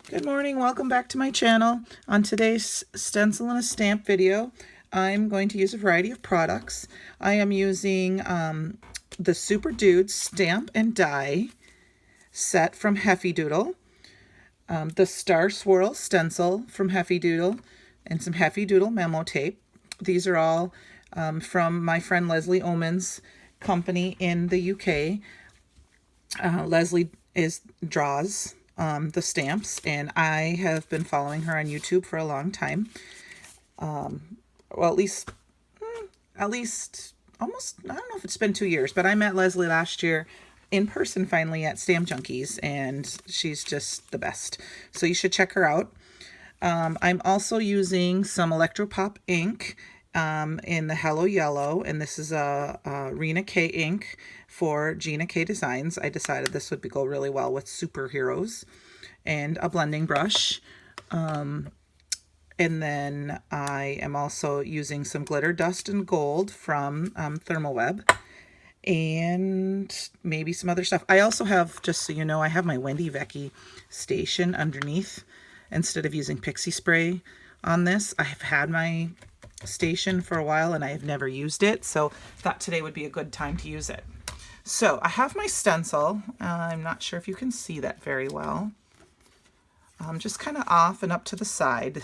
Good morning, welcome back to my channel. On today's stencil and a stamp video, I'm going to use a variety of products. I am using the Super Dude Stamp and Die set from Heffy Doodle, the Star Swirl stencil from Heffy Doodle, and some Heffy Doodle memo tape. These are all from my friend Leslie Oman's company in the UK. Leslie draws the stamps, and I have been following her on YouTube for a long time. Well, at least almost, I don't know if it's been 2 years, but I met Leslie last year in person finally at Stamp Junkies, and she's just the best. So you should check her out. I'm also using some Electropop ink in the Hello Yellow, and this is a Rena K ink for Gina K Designs. I decided this would go really well with superheroes, and a blending brush. And then I am also using some glitter dust and gold from Thermoweb, and maybe some other stuff. I also have, just so you know, I have my Wendy Vecchi station underneath instead of using pixie spray on this. I have had my station for a while and I have never used it, so thought today would be a good time to use it. So I have my stencil. I'm not sure if you can see that very well. Just kind of off and up to the side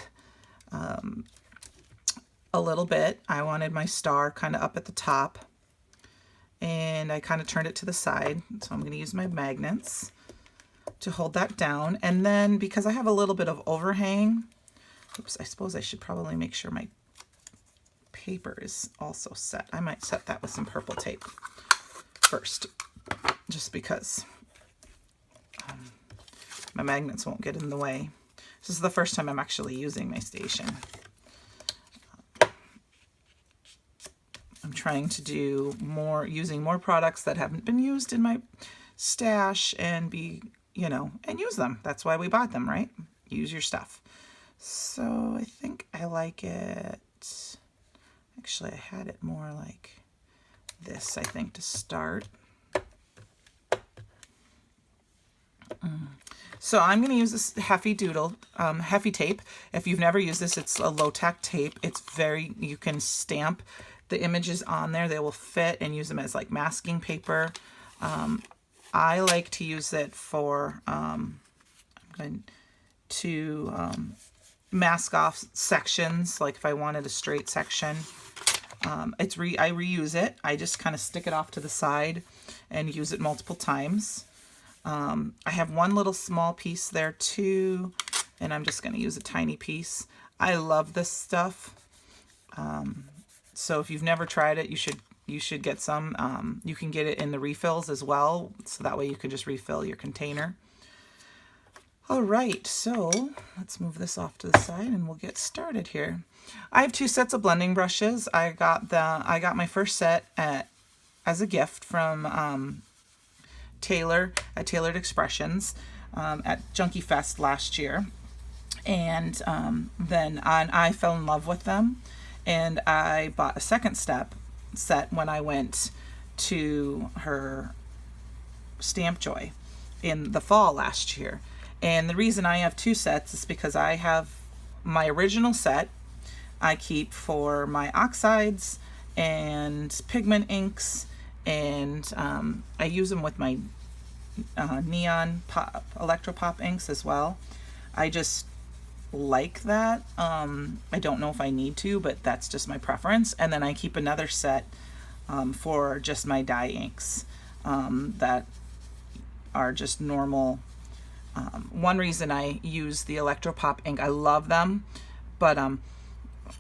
a little bit. I wanted my star kind of up at the top, and I kind of turned it to the side. So I'm going to use my magnets to hold that down. And then because I have a little bit of overhang, oops, I suppose I should probably make sure my paper is also set. I might set that with some purple tape first, just because my magnets won't get in the way. This is the first time I'm actually using my station. I'm trying to do more, using more products that haven't been used in my stash and and use them. That's why we bought them, right? Use your stuff. So I think I like it. Actually, I had it more like this, I think, to start. So I'm going to use this Heffy Doodle, Heffy tape. If you've never used this, it's a low-tack tape. It's you can stamp the images on there. They will fit, and use them as like masking paper. I like to use it for, I'm going to mask off sections, like if I wanted a straight section. I reuse it. I just kind of stick it off to the side and use it multiple times. I have one little small piece there too, and I'm just going to use a tiny piece. I love this stuff. So if you've never tried it, you should get some. You can get it in the refills as well, so that way you can just refill your container. All right, so let's move this off to the side and we'll get started here. I have 2 sets of blending brushes. I got my first set as a gift from Taylor at Tailored Expressions at Junkie Fest last year, and then I fell in love with them, and I bought a second set when I went to her Stamp Joy in the fall last year. And the reason I have 2 sets is because I have my original set I keep for my oxides and pigment inks, and I use them with my neon Electropop inks as well. I just like that. I don't know if I need to, but that's just my preference. And then I keep another set for just my dye inks that are just normal. One reason I use the Electropop ink, I love them, but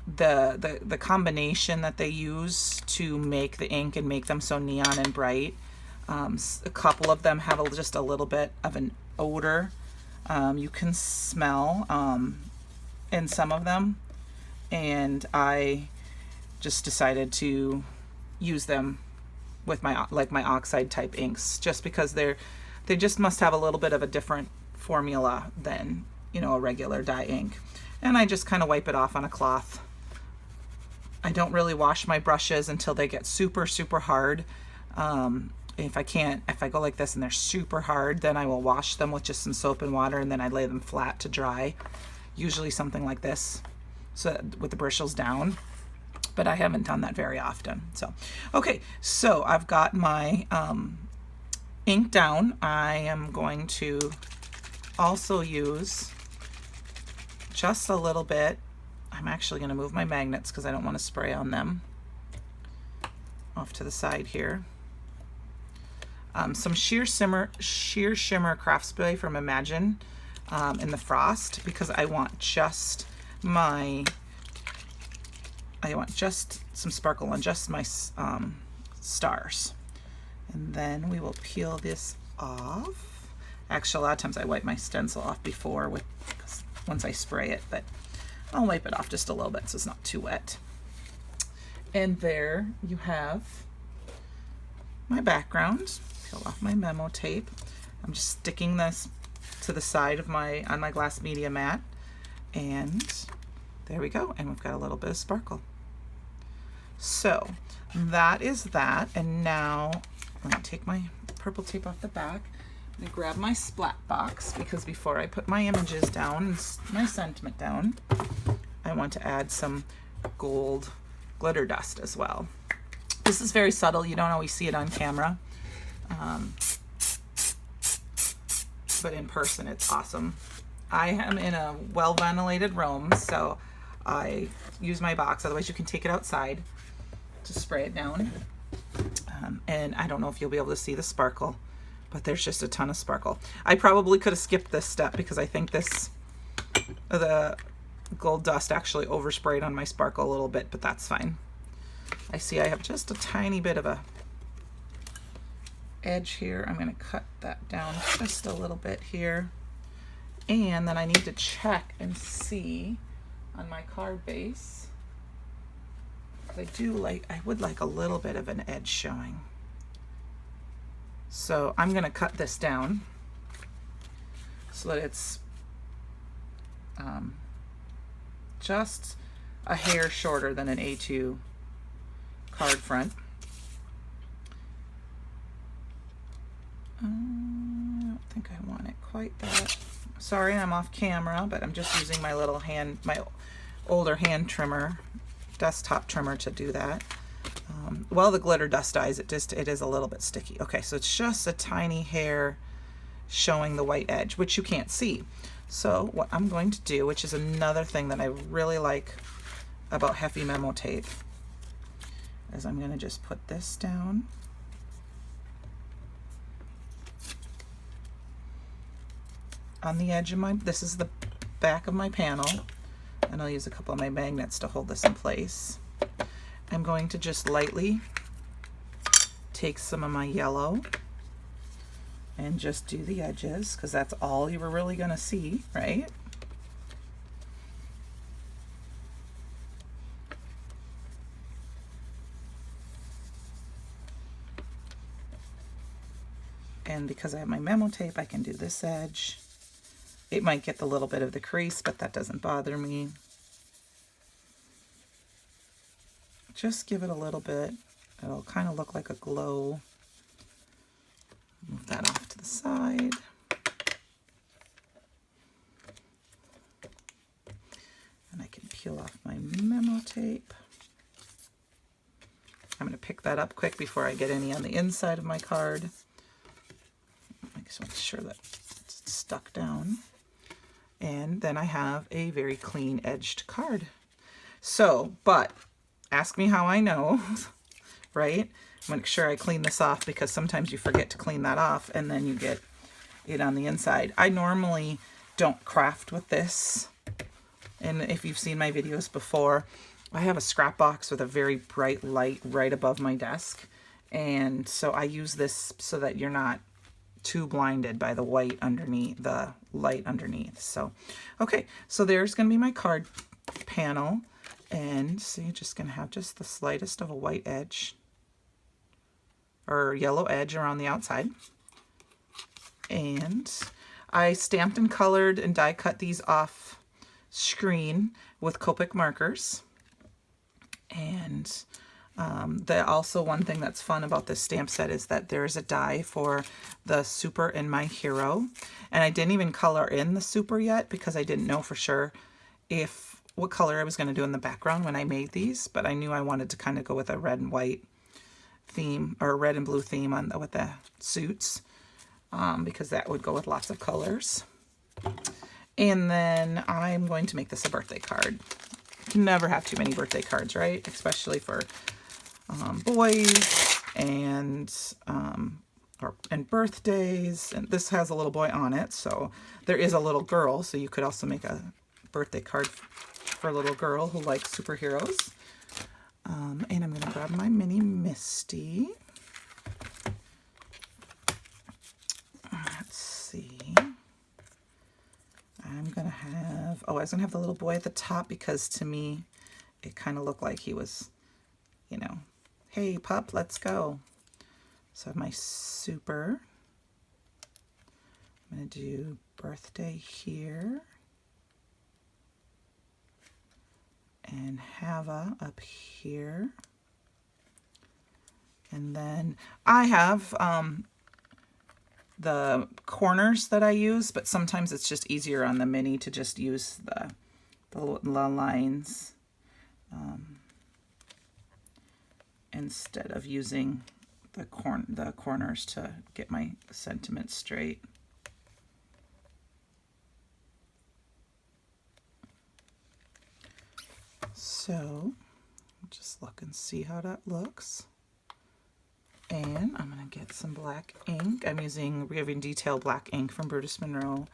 the combination that they use to make the ink and make them so neon and bright, a couple of them have just a little bit of an odor you can smell in some of them, and I just decided to use them with my oxide type inks, just because they just must have a little bit of a different formula than a regular dye ink. And I just kind of wipe it off on a cloth. I don't really wash my brushes until they get super hard. If I go like this and they're super hard, then I will wash them with just some soap and water, and then I lay them flat to dry. Usually something like this, so with the bristles down. But I haven't done that very often. So, okay, so I've got my ink down. I am going to also use just a little bit. I'm actually going to move my magnets because I don't want to spray on them. Off to the side here. Some sheer shimmer craft spray from Imagine in the Frost, because I want just some sparkle on just my stars. And then we will peel this off. Actually, a lot of times I wipe my stencil off before once I spray it, but I'll wipe it off just a little bit so it's not too wet. And there you have my background. Peel off my memo tape. I'm just sticking this to the side of on my glass media mat, and there we go. And we've got a little bit of sparkle. So that is that. And now I'm going to take my purple tape off the back and grab my splat box, because before I put my images down and my sentiment down, I want to add some gold glitter dust as well. This is very subtle. You don't always see it on camera. But in person, it's awesome. I am in a well-ventilated room, so I use my box. Otherwise, you can take it outside to spray it down. And I don't know if you'll be able to see the sparkle, but there's just a ton of sparkle. I probably could have skipped this step because I think the gold dust actually oversprayed on my sparkle a little bit, but that's fine. I see I have just a tiny bit of a edge here. I'm going to cut that down just a little bit here. And then I need to check and see on my card base. I would like a little bit of an edge showing. So I'm going to cut this down so that it's just a hair shorter than an A2 card front. I don't think I want it quite that. Sorry, I'm off camera, but I'm just using my older hand trimmer, desktop trimmer, to do that. While the glitter dust dies, it is a little bit sticky. Okay, so it's just a tiny hair showing the white edge, which you can't see. So what I'm going to do, which is another thing that I really like about Heffy memo tape, is I'm going to just put this down. On the edge of this is the back of my panel, and I'll use a couple of my magnets to hold this in place. I'm going to just lightly take some of my yellow and just do the edges, because that's all you were really going to see, right? And because I have my memo tape, I can do this edge. It might get a little bit of the crease, but that doesn't bother me. Just give it a little bit. It'll kind of look like a glow. Move that off to the side. And I can peel off my memo tape. I'm going to pick that up quick before I get any on the inside of my card. Make sure that it's stuck down. And then I have a very clean edged card. So, but ask me how I know, right? Make sure I clean this off, because sometimes you forget to clean that off and then you get it on the inside. I normally don't craft with this. And if you've seen my videos before, I have a scrap box with a very bright light right above my desk. And so I use this so that you're not too blinded by the white underneath, the light underneath. So, okay, so there's going to be my card panel. And so you're just going to have just the slightest of a white edge or yellow edge around the outside. And I stamped and colored and die cut these off screen with Copic markers. And Also one thing that's fun about this stamp set is that there's a die for the Super and My Hero. And I didn't even color in the Super yet because I didn't know for sure what color I was going to do in the background when I made these. But I knew I wanted to kind of go with a red and white theme, or a red and blue theme with the suits, because that would go with lots of colors. And then I'm going to make this a birthday card. You can never have too many birthday cards, right? Especially for boys and birthdays. And this has a little boy on it, so there is a little girl, so you could also make a birthday card for a little girl who likes superheroes. And I'm going to grab my mini Misty. Let's see. I'm going to have, I was going to have the little boy at the top because to me it kind of looked like he was, you know, hey pup, let's go. So I have my Super. I'm going to do birthday here. And Hava up here. And then I have the corners that I use, but sometimes it's just easier on the mini to just use the lines instead of using the corners to get my sentiment straight. So just look and see how that looks. And I'm going to get some black ink. I'm using Rivian Detail black ink from Brutus Monroe.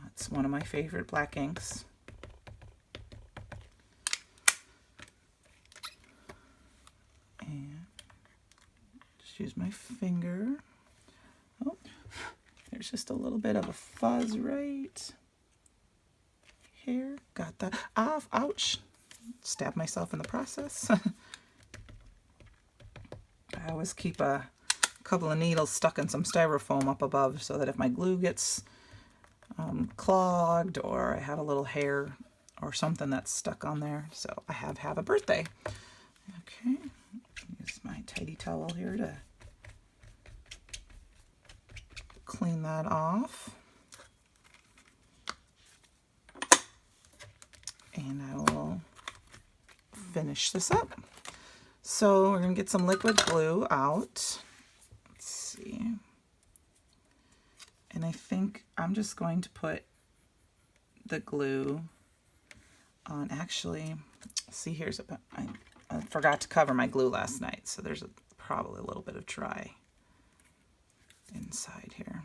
It's one of my favorite black inks. And just use my finger. Oh, there's just a little bit of a fuzz right here. Got that. Ouch. Stabbed myself in the process. I always keep a couple of needles stuck in some styrofoam up above so that if my glue gets clogged or I have a little hair or something that's stuck on there. So I have a birthday. Okay, use my tidy towel here to clean that off. And I will finish this up. So we're going to get some liquid glue out. Let's see. And I think I'm just going to put the glue on. Actually, see, here's I forgot to cover my glue last night, so there's probably a little bit of dry inside here.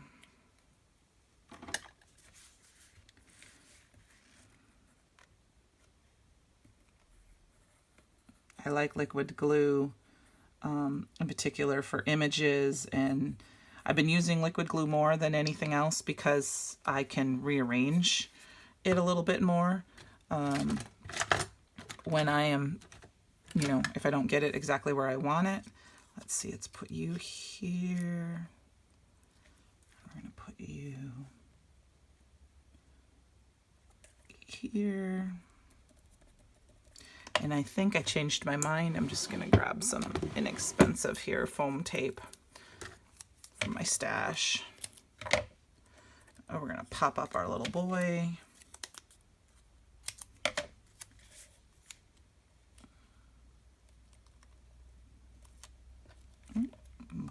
I like liquid glue in particular for images, and I've been using liquid glue more than anything else because I can rearrange it a little bit more when I am, you know, if I don't get it exactly where I want it. Let's see, let's put you here. We're going to put you here. And I think I changed my mind. I'm just going to grab some inexpensive here foam tape from my stash. Oh, we're going to pop up our little boy.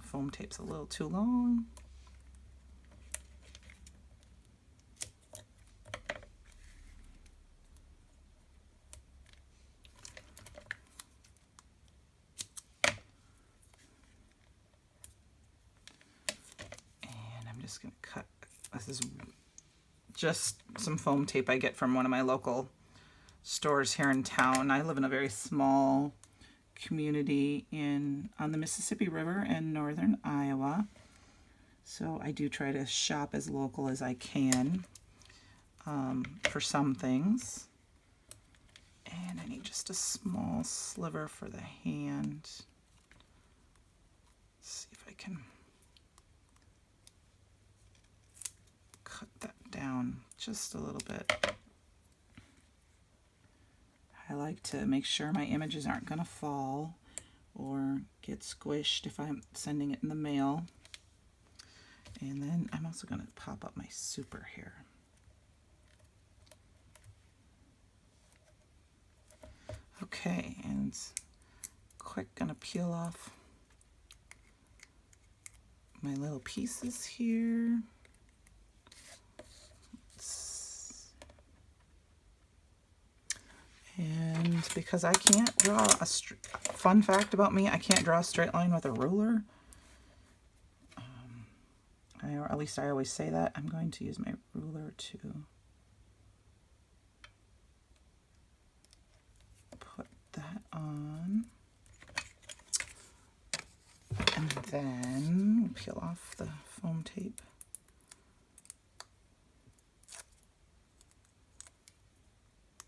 Foam tape's a little too long. Just going to cut. This is just some foam tape I get from one of my local stores here in town. I live in a very small community on the Mississippi River in northern Iowa, so I do try to shop as local as I can for some things. And I need just a small sliver for the hand. Let's see if I can cut that down just a little bit. I like to make sure my images aren't going to fall. or get squished if I'm sending it in the mail. And then I'm also going to pop up my super here. Okay, and quick gonna peel off my little pieces here. And because I can't draw a fun fact about me, I can't draw a straight line with a ruler. Or at least I always say that. I'm going to use my ruler to put that on. And then peel off the foam tape.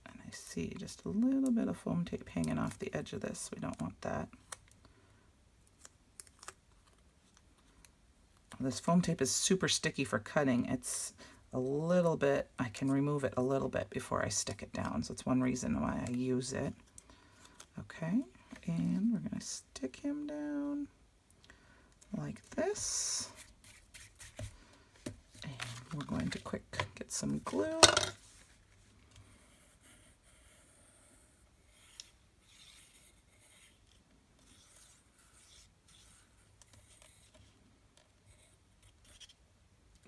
And I see just a little bit of foam tape hanging off the edge of this. We don't want that. This foam tape is super sticky for cutting. It's a little bit, I can remove it a little bit before I stick it down. So it's one reason why I use it. Okay, and we're going to stick him down like this. And we're going to quick get some glue.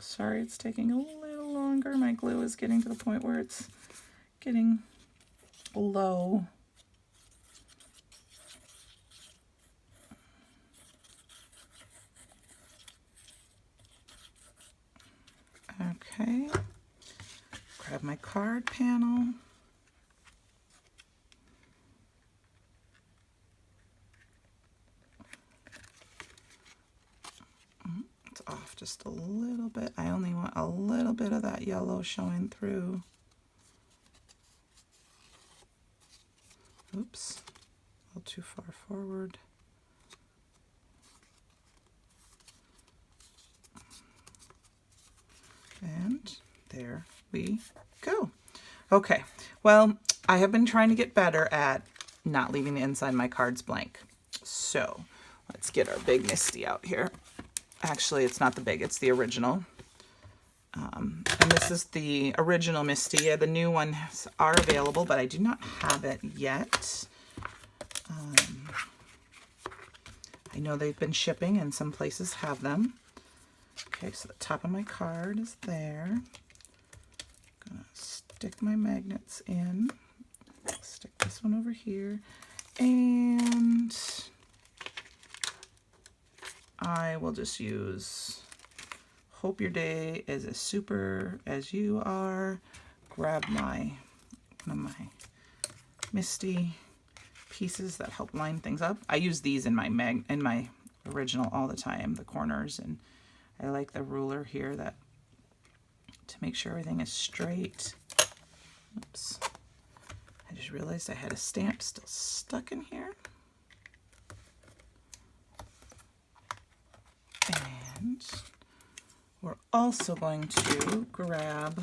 Sorry, it's taking a little longer. My glue is getting to the point where it's getting low. Okay, grab my card panel. It's off just a little bit. I only want a little bit of that yellow showing through. Oops, a little too far forward. And there we go. Okay, well, I have been trying to get better at not leaving the inside of my cards blank. So let's get our big Misty out here. Actually, it's not the big, it's the original. And this is the original Misty. Yeah, the new ones are available, but I do not have it yet. I know they've been shipping and some places have them. Okay, so the top of my card is there. I'm gonna stick my magnets in. Stick this one over here. And I will just use Hope Your Day is as super as you are. Grab one of my Misty pieces that help line things up. I use these in my original all the time, the corners, and I like the ruler here to make sure everything is straight. Oops. I just realized I had a stamp still stuck in here. And we're also going to grab,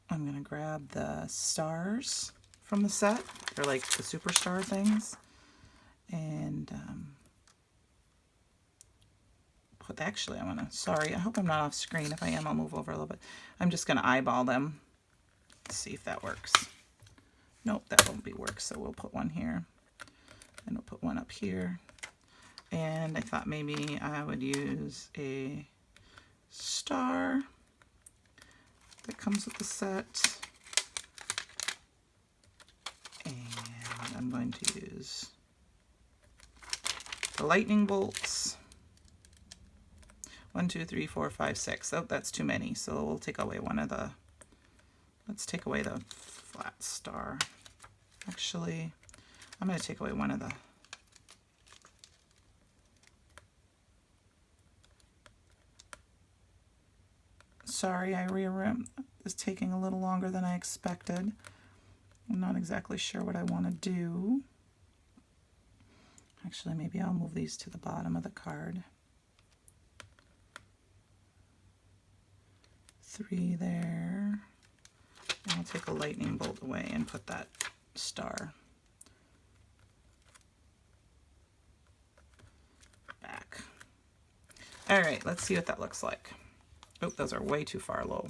I'm going to grab the stars from the set. They're like the superstar things. And actually, sorry, I hope I'm not off screen. If I am, I'll move over a little bit. I'm just going to eyeball them. Let's see if that works. Nope, that won't work, so we'll put one here. And we'll put one up here. And I thought maybe I would use a star that comes with the set. And I'm going to use the lightning bolts. 1, 2, 3, 4, 5, 6. Oh, that's too many. So we'll take away one of the, let's take away the flat star. Actually, I'm going to take away one of the, sorry, I rearranged. It's taking a little longer than I expected. I'm not exactly sure what I want to do. Actually, maybe I'll move these to the bottom of the card. 3 there. And I'll take a lightning bolt away and put that star right, let's see what that looks like. Oh, those are way too far low.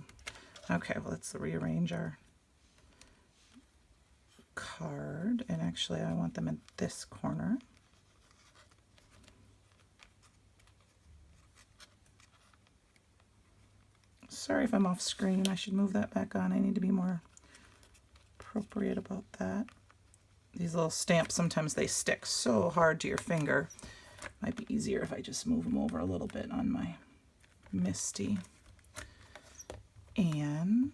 Okay, well, let's rearrange our card. And actually, I want them in this corner. Sorry if I'm off screen. I should move that back on. I need to be more appropriate about that. These little stamps, sometimes they stick so hard to your finger. Might be easier if I just move them over a little bit on my Misty. And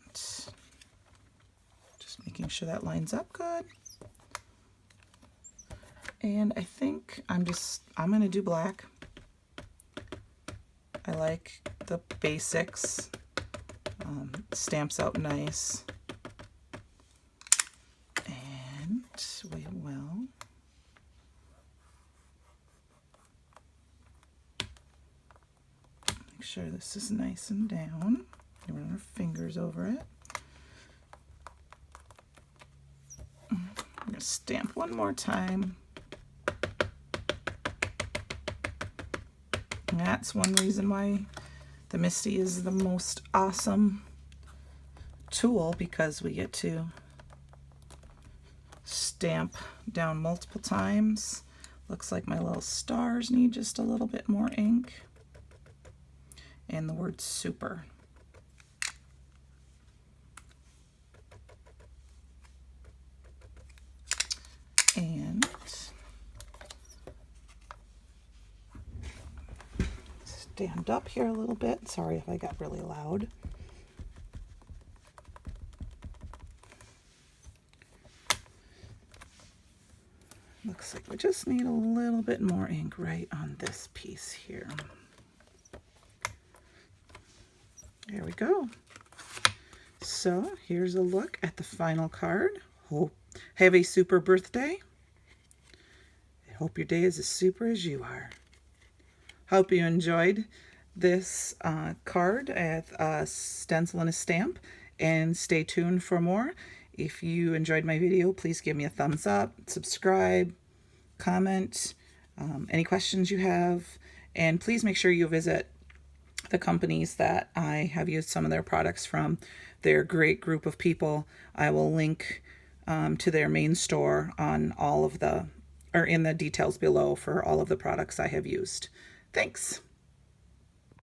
just making sure that lines up good. And I think I'm going to do black. I like the basics. Stamps out nice. And we will make sure this is nice and down. Run our fingers over it. I'm going to stamp one more time. And that's one reason why the Misty is the most awesome tool, because we get to stamp down multiple times. Looks like my little stars need just a little bit more ink. And the word super. And stand up here a little bit. Sorry if I got really loud. Looks like we just need a little bit more ink right on this piece here. There we go. So here's a look at the final card. Hope have a super birthday. I hope your day is as super as you are. Hope you enjoyed this card at a stencil and a stamp, and stay tuned for more. If you enjoyed my video, please give me a thumbs up, subscribe, comment, any questions you have, and please make sure you visit the companies that I have used some of their products from. They're a great group of people. I will link to their main store on all of the, or in the details below for all of the products I have used. Thanks.